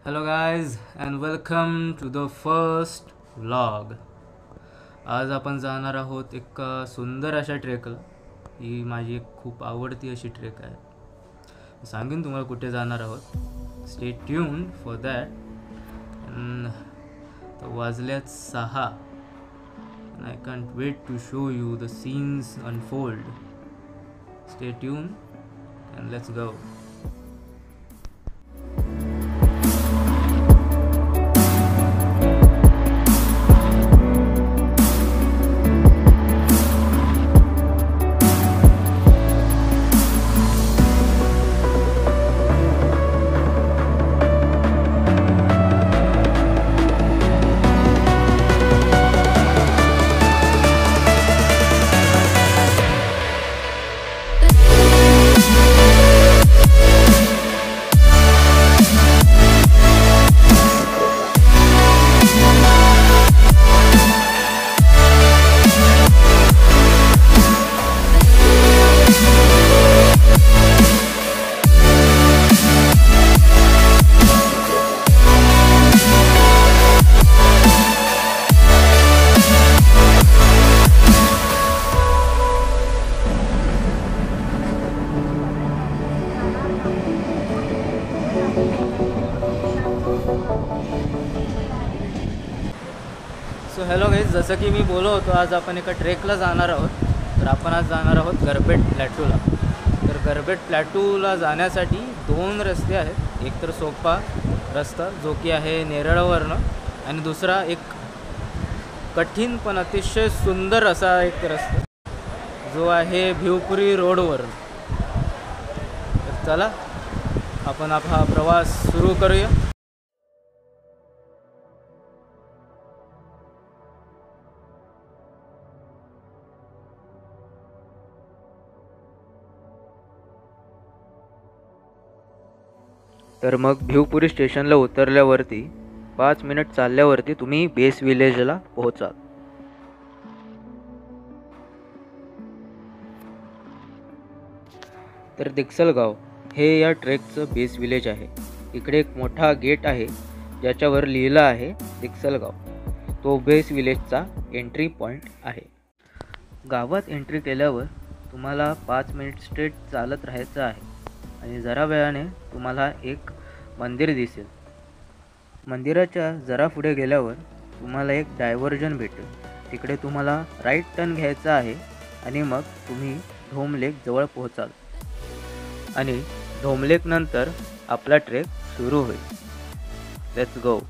Hello guys and welcome to the first vlog. आज आपण जाणार आहोत एक सुंदर अशा ट्रेकला. ही माझी एक खूप आवडती अशी ट्रेक आहे. सांगेन तुम्हाला कुठे जाणार आहोत. Stay tuned for that. तर वाजल्यात 6 and I can't wait to show you the scenes unfold. Stay tuned and let's go. So hello guys, जसं की मी बोललो होतो आज आपण एका ट्रेकला जाणार आहोत. तर आपण आज जाणार आहोत गरबेट प्लॅटूला. तर गरबेट प्लॅटूला जाण्यासाठी 2 रस्ते आहेत. एक तर सोपा रस्ता जो की आहे नेरळवरनं, आणि दुसरा एक कठीण पण अतिशय सुंदर असा एक रस्ता जो आहे भिवपुरी रोडवर. तर चला आपण हा प्रवास सुरू करूया. तर मग भिवपुरी स्टेशनला उतरल्यावरती 5 मिनिट चालल्यावरती तुम्ही बेस विलेजला पोहोचाल. तर दिक्सलगाव हे या ट्रेकचं बेस विलेज आहे. इकडे एक मोठा गेट आहे ज्याच्यावर लिहिलं आहे दिक्सलगाव. तो बेस विलेजचा एंट्री पॉईंट आहे. गावात एंट्री केल्यावर तुम्हाला 5 मिनिट स्ट्रेट चालत राहायचं आहे आणि जरा वेळाने तुम्हाला एक मंदिर दिसेल. मंदिराच्या जरा पुढे गेल्यावर तुम्हाला एक डायव्हर्जन भेटेल. तिकडे तुम्हाला राईट टर्न घ्यायचा आहे आणि मग तुम्ही ढोमलेक जवळ पोहोचाल आणि ढोमलेक नंतर आपला ट्रेक सुरू होईल. Let's go.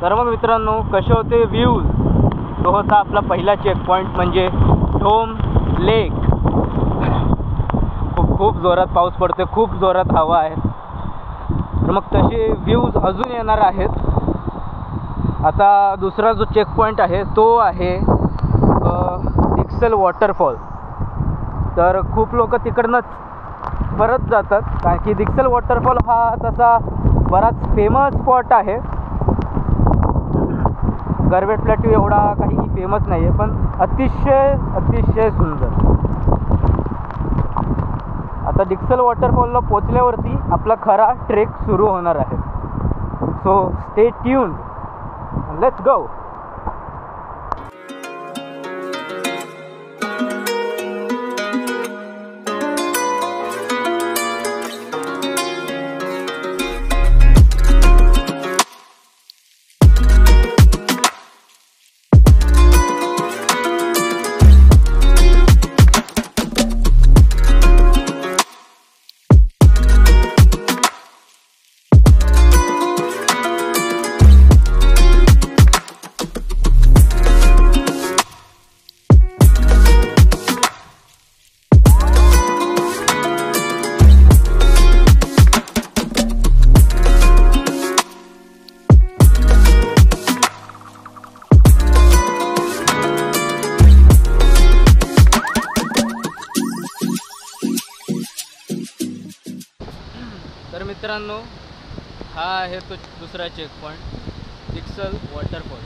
तर मग मित्रांनो, कसे होते व्ह्यूज. तो होता आपला पहिला चेक पॉईंट म्हणजे ढोम लेक. खूप जोरात पाऊस पडते, खूप जोरात हवा आहे. तर मग तसे व्ह्यूज अजून येणार आहेत. आता दुसरा जो चेक पॉईंट आहे तो आहे डिक्सल वॉटरफॉल. तर खूप लोक तिकडनंच परत जातात कारण की डिक्सल वॉटरफॉल हा तसा बराच फेमस स्पॉट आहे. गरवेट प्लॅट्यू एवढा काही फेमस नाही आहे, पण अतिशय सुंदर. आता डिक्सल वॉटरफॉलला पोचल्यावरती आपला खरा ट्रेक सुरू होणार आहे. So stay tune, let's go. तर मित्रांनो, हा आहे तो दुसरा चेक पॉईंट, डिक्सल वॉटरफॉल.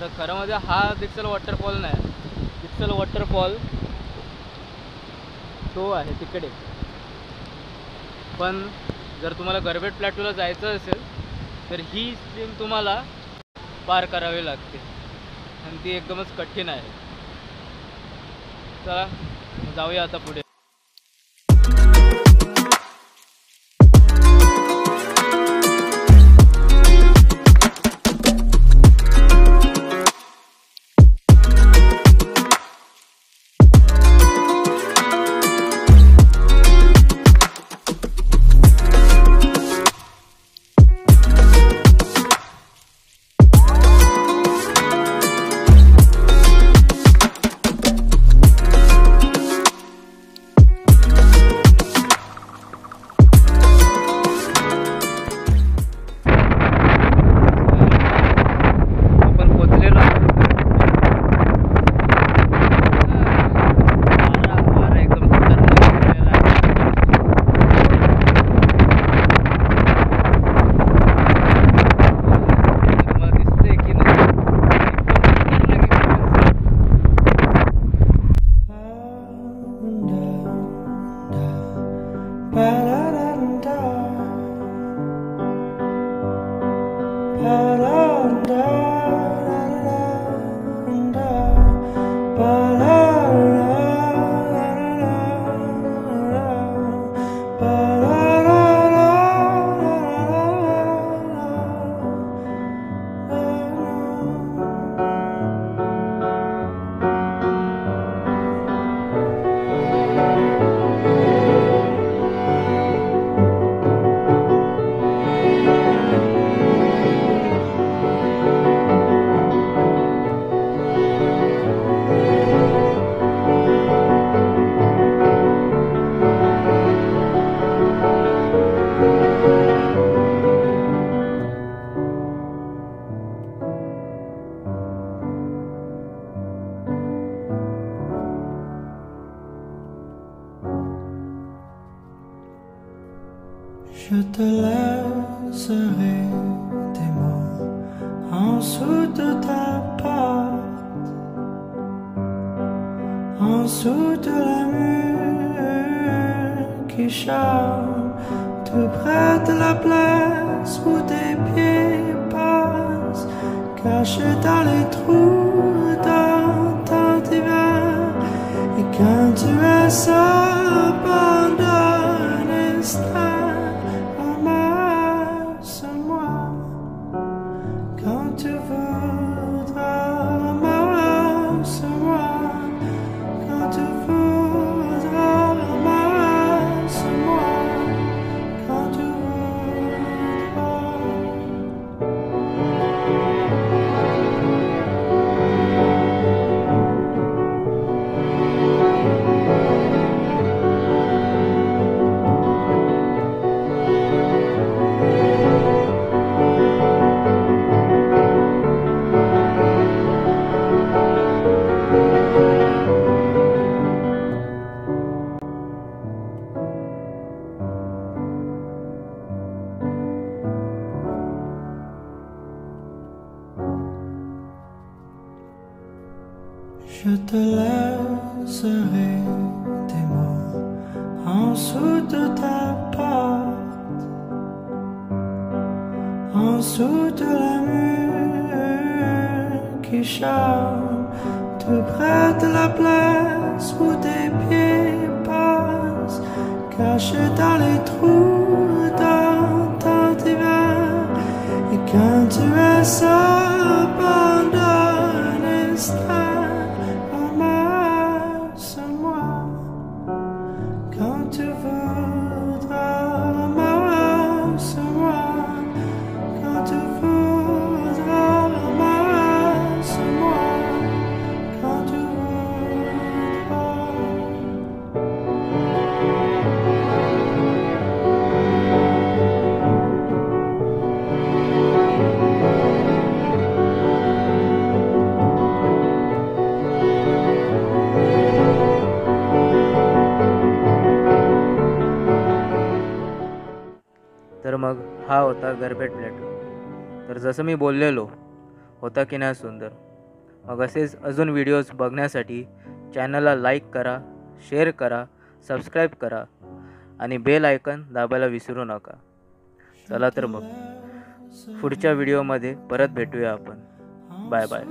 तर खरं म्हणजे हा डिक्सल वॉटरफॉल नाही, डिक्सल वॉटरफॉल तो आहे तिकडे. पण जर तुम्हाला गरवेट प्लॅट्यूला जायचं असेल तर ही स्ट्रीम तुम्हाला पार करावी लागते आणि ती एकदमच कठीण आहे. चला जाऊया आता पुढे. Je te laisserai des mots en dessous de ta porte, en dessous de la mur qui chante tout près de la place où tes pieds passent, cachés dans les trous dans ton divan. Et quand tu es seul pendant un instant, seraient des mots en dessous de ta porte, en dessous de la mur qui chante tout près de la place où tes pieds passent, cachés dans les trous dans ton divan. Et quand tu es abandonné, ramasse-moi quand tu voudras, ramasse-moi quand tu voudras, ramasse-moi quand tu voudras. तर मग हा होता गरबेट plateau. तर जसं मी बोललेलो होता की नाही सुंदर. मग असेच अजून व्हिडिओज बघण्यासाठी चॅनलला लाईक करा, शेअर करा, सबस्क्राईब करा आणि बेल आयकन दाबायला विसरू नका. चला तर मग पुढच्या व्हिडिओमध्ये परत भेटूया आपण. Bye bye.